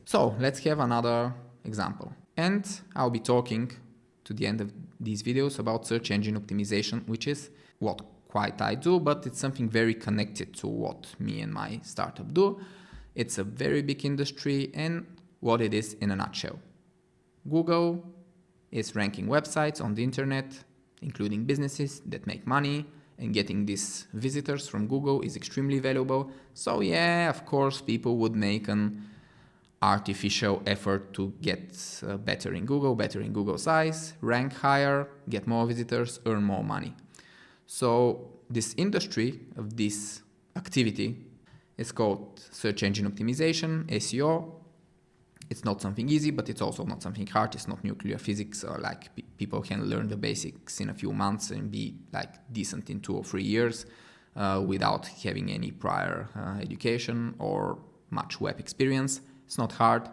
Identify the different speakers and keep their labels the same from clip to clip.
Speaker 1: So let's have another example. And I'll be talking to the end of these videos about search engine optimization, which is what quite I do, but it's something very connected to what me and my startup do. It's a very big industry, and what it is in a nutshell. Google is ranking websites on the internet, including businesses that make money, and getting these visitors from Google is extremely valuable. So yeah, of course, people would make an artificial effort to get better in Google's eyes, rank higher, get more visitors, earn more money. So this industry of this activity is called search engine optimization, SEO. It's not something easy, but it's also not something hard. It's not nuclear physics, or like people can learn the basics in a few months and be like decent in 2 or 3 years without having any prior education or much web experience. It's not hard,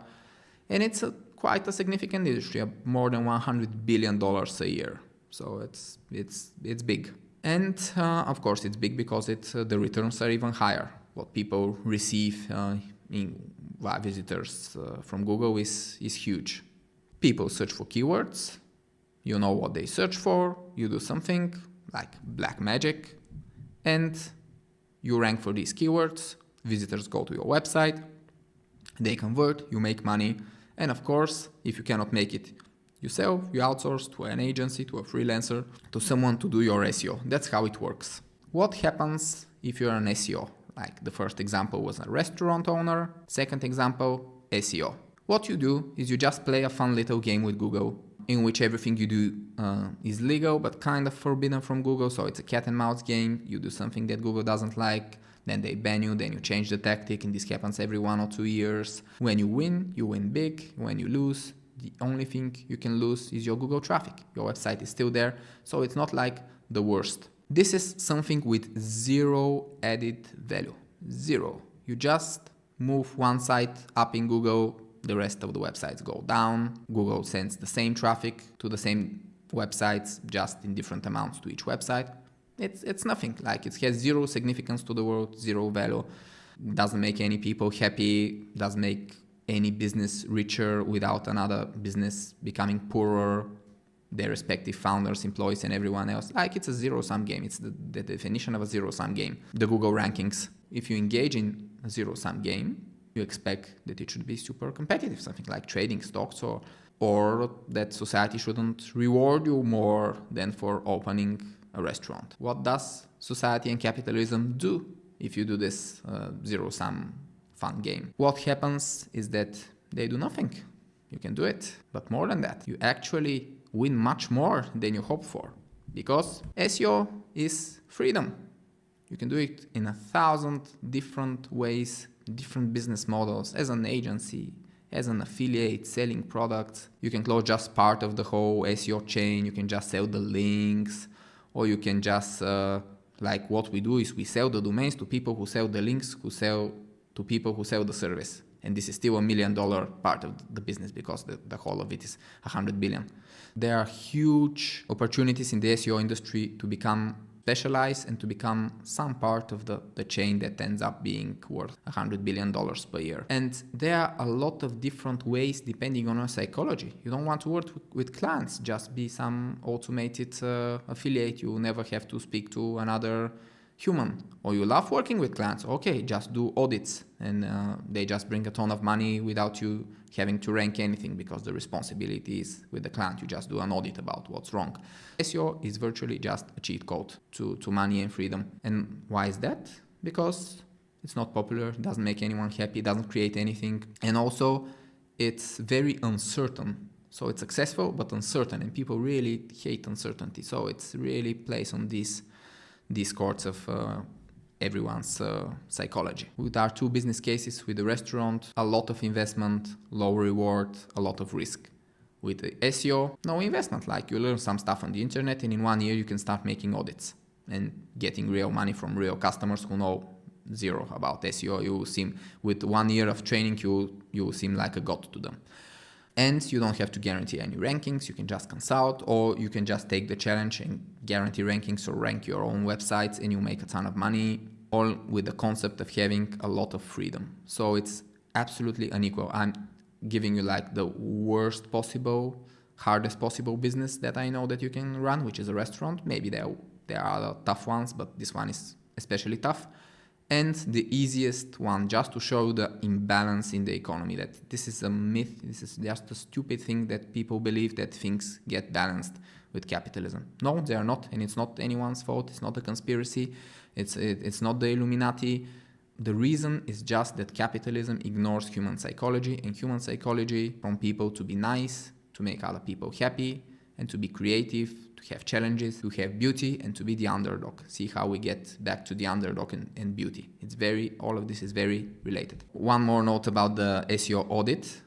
Speaker 1: and it's quite a significant industry, more than $100 billion a year. So it's big, and of course it's big because the returns are even higher. What people receive via visitors from Google is huge. People search for keywords. You know what they search for. You do something like black magic, and you rank for these keywords. Visitors go to your website. They convert, you make money, and of course, if you cannot make it yourself, you outsource to an agency, to a freelancer, to someone to do your SEO. That's how it works. What happens if you're an SEO? Like the first example was a restaurant owner, second example, SEO. What you do is you just play a fun little game with Google in which everything you do is legal but kind of forbidden from Google, so it's a cat and mouse game. You do something that Google doesn't like, then they ban you, then you change the tactic, and this happens every 1 or 2 years. When you win big. When you lose, the only thing you can lose is your Google traffic. Your website is still there, so it's not like the worst. This is something with zero added value. Zero. You just move one site up in Google, the rest of the websites go down. Google sends the same traffic to the same websites, just in different amounts to each website. It's nothing. Like, it has zero significance to the world, zero value. Doesn't make any people happy, doesn't make any business richer without another business becoming poorer, their respective founders, employees, and everyone else. Like, it's a zero-sum game. It's the definition of a zero-sum game. The Google rankings, if you engage in a zero-sum game, you expect that it should be super competitive, something like trading stocks, or that society shouldn't reward you more than for opening a restaurant. What does society and capitalism do if you do this zero-sum fun game? What happens is that they do nothing. You can do it, but more than that, you actually win much more than you hope for, because SEO is freedom. You can do it in 1,000 different ways, different business models, as an agency, as an affiliate, selling products. You can close just part of the whole SEO chain. You can just sell the links, or you can just, like what we do is we sell the domains to people who sell the links, who sell to people who sell the service. And this is still $1 million part of the business, because the whole of it is 100 billion. There are huge opportunities in the SEO industry to become specialized and to become some part of the chain that ends up being worth $100 billion per year. And there are a lot of different ways depending on your psychology. You don't want to work with clients, just be some automated affiliate. You never have to speak to another human. Or you love working with clients, okay, just do audits, and they just bring a ton of money without you having to rank anything, because the responsibility is with the client. You just do an audit about what's wrong. SEO is virtually just a cheat code to money and freedom. And why is that? Because it's not popular, it doesn't make anyone happy, it doesn't create anything, and also it's very uncertain. So it's successful but uncertain, and people really hate uncertainty. So it's really plays on these courts of everyone's psychology. With our 2 business cases, with the restaurant, a lot of investment, low reward, a lot of risk. With the SEO, no investment. Like, you learn some stuff on the internet, and in 1 year you can start making audits and getting real money from real customers who know zero about SEO. You seem, with 1 year of training, you seem like a god to them. And you don't have to guarantee any rankings. You can just consult, or you can just take the challenge and guarantee rankings, or rank your own websites, and you make a ton of money, all with the concept of having a lot of freedom. So it's absolutely unequal. giving you like the worst possible, hardest possible business that I know that you can run, which is a restaurant. Maybe there are other tough ones, but this one is especially tough. And the easiest one, just to show the imbalance in the economy, that this is a myth, this is just a stupid thing that people believe that things get balanced with capitalism. No, they are not, and it's not anyone's fault, it's not a conspiracy, it's not the Illuminati. The reason is just that capitalism ignores human psychology, and human psychology from people to be nice, to make other people happy, and to be creative, to have challenges, to have beauty, and to be the underdog. See how we get back to the underdog and beauty. All of this is very related. One more note about the SEO audit,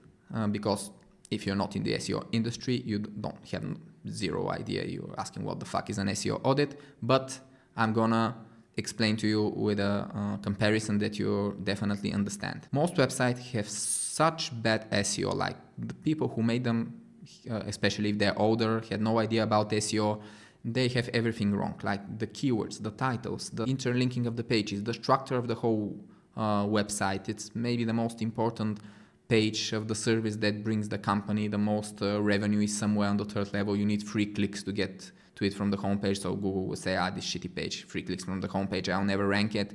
Speaker 1: because if you're not in the SEO industry, you don't have zero idea. You're asking what the fuck is an SEO audit, but I'm gonna explain to you with a comparison that you definitely understand. Most websites have such bad SEO, like the people who made them, especially if they're older, had no idea about SEO, they have everything wrong, like the keywords, the titles, the interlinking of the pages, the structure of the whole website. It's maybe the most important page of the service that brings the company the most revenue is somewhere on the third level. You need 3 clicks to get to it from the homepage, so Google will say, this shitty page, 3 clicks from the homepage, I'll never rank it.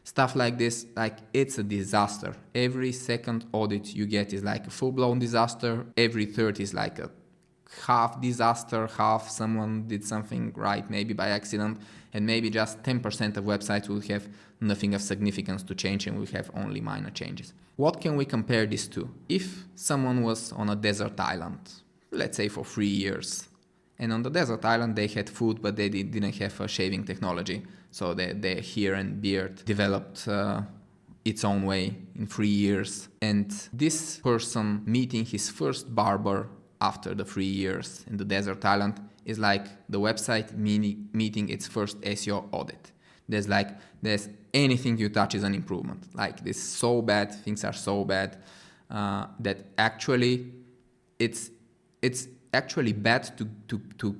Speaker 1: Stuff like this, like it's a disaster. Every second audit you get is like a full-blown disaster. Every third is like a half disaster, half someone did something right, maybe by accident, and maybe just 10% of websites will have nothing of significance to change and will have only minor changes. What can we compare this to? If someone was on a desert island, let's say for 3 years, and on the desert island they had food, but they didn't have a shaving technology. So their hair and beard developed its own way in 3 years. And this person meeting his first barber after the 3 years in the desert island is like the website meeting its first SEO audit. There's anything you touch is an improvement. Like this is so bad, things are so bad that actually it's actually bad to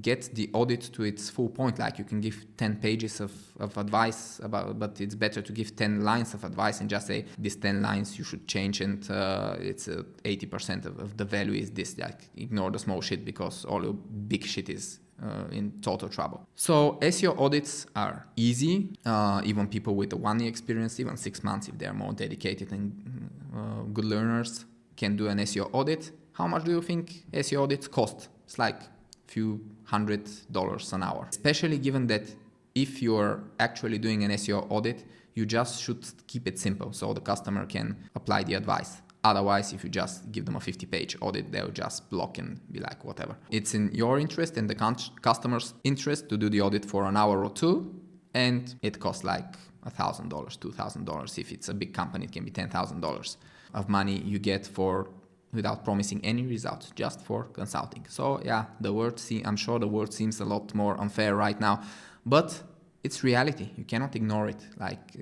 Speaker 1: get the audit to its full point. Like you can give 10 pages of advice about, but it's better to give 10 lines of advice and just say these 10 lines you should change, and it's 80% of the value is this. Like ignore the small shit because all the big shit is in total trouble. So SEO audits are easy. Even people with a 1 year experience, even 6 months, if they are more dedicated and good learners, can do an SEO audit. How much do you think SEO audits cost? It's like few $100s an hour. Especially given that if you're actually doing an SEO audit, you just should keep it simple so the customer can apply the advice. Otherwise, if you just give them a 50-page audit, they'll just block and be like, whatever. It's in your interest and the customer's interest to do the audit for an hour or 2, and it costs like $1,000, $2,000. If it's a big company, it can be $10,000 of money you get without promising any results, just for consulting. So yeah, I'm sure the word seems a lot more unfair right now, but it's reality. You cannot ignore it. Like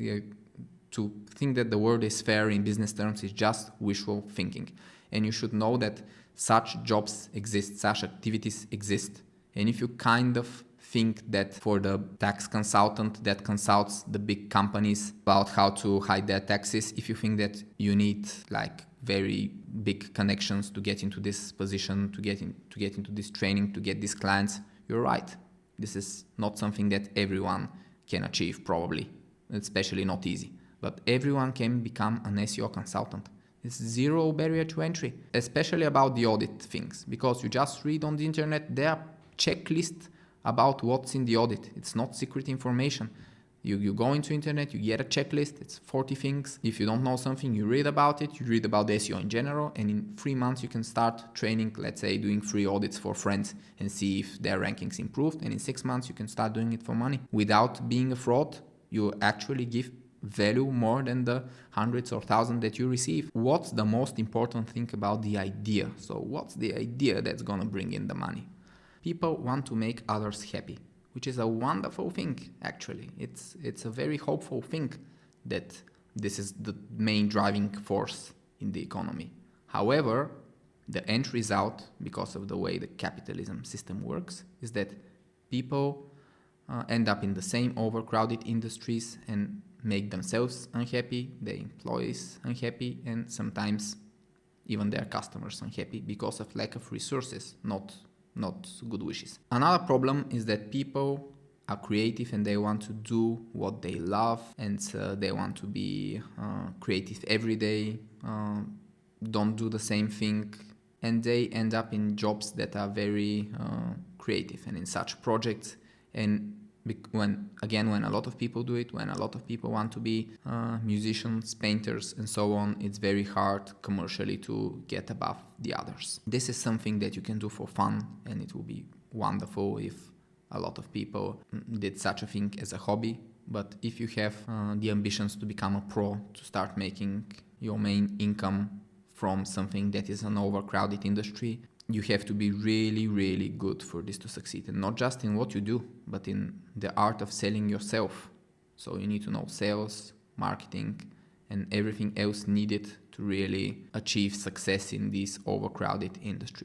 Speaker 1: to think that the word is fair in business terms is just wishful thinking. And you should know that such jobs exist, such activities exist. And if you kind of think that for the tax consultant that consults the big companies about how to hide their taxes, if you think that you need like very big connections to get into this position, to get into this training, to get these clients, you're right. This is not something that everyone can achieve, probably, especially not easy. But everyone can become an SEO consultant. It's zero barrier to entry, especially about the audit things, because you just read on the internet, there are checklists about what's in the audit. It's not secret information. You go into internet, you get a checklist, it's 40 things. If you don't know something, you read about it, you read about SEO in general, and in 3 months you can start training, let's say doing free audits for friends and see if their rankings improved. And in 6 months you can start doing it for money. Without being a fraud, you actually give value more than the hundreds or thousands that you receive. What's the most important thing about the idea? So what's the idea that's gonna bring in the money? People want to make others happy, which is a wonderful thing, actually. It's a very hopeful thing that this is the main driving force in the economy. However, the end result, because of the way the capitalism system works, is that people end up in the same overcrowded industries and make themselves unhappy, their employees unhappy, and sometimes even their customers unhappy because of lack of resources, not good wishes. Another problem is that people are creative and they want to do what they love, and they want to be creative every day, don't do the same thing, and they end up in jobs that are very creative and in such projects. And when a lot of people do it, when a lot of people want to be musicians, painters and so on, it's very hard commercially to get above the others. This is something that you can do for fun, and it will be wonderful if a lot of people did such a thing as a hobby. But if you have the ambitions to become a pro, to start making your main income from something that is an overcrowded industry, you have to be really, really good for this to succeed. And not just in what you do, but in the art of selling yourself. So you need to know sales, marketing, and everything else needed to really achieve success in this overcrowded industry.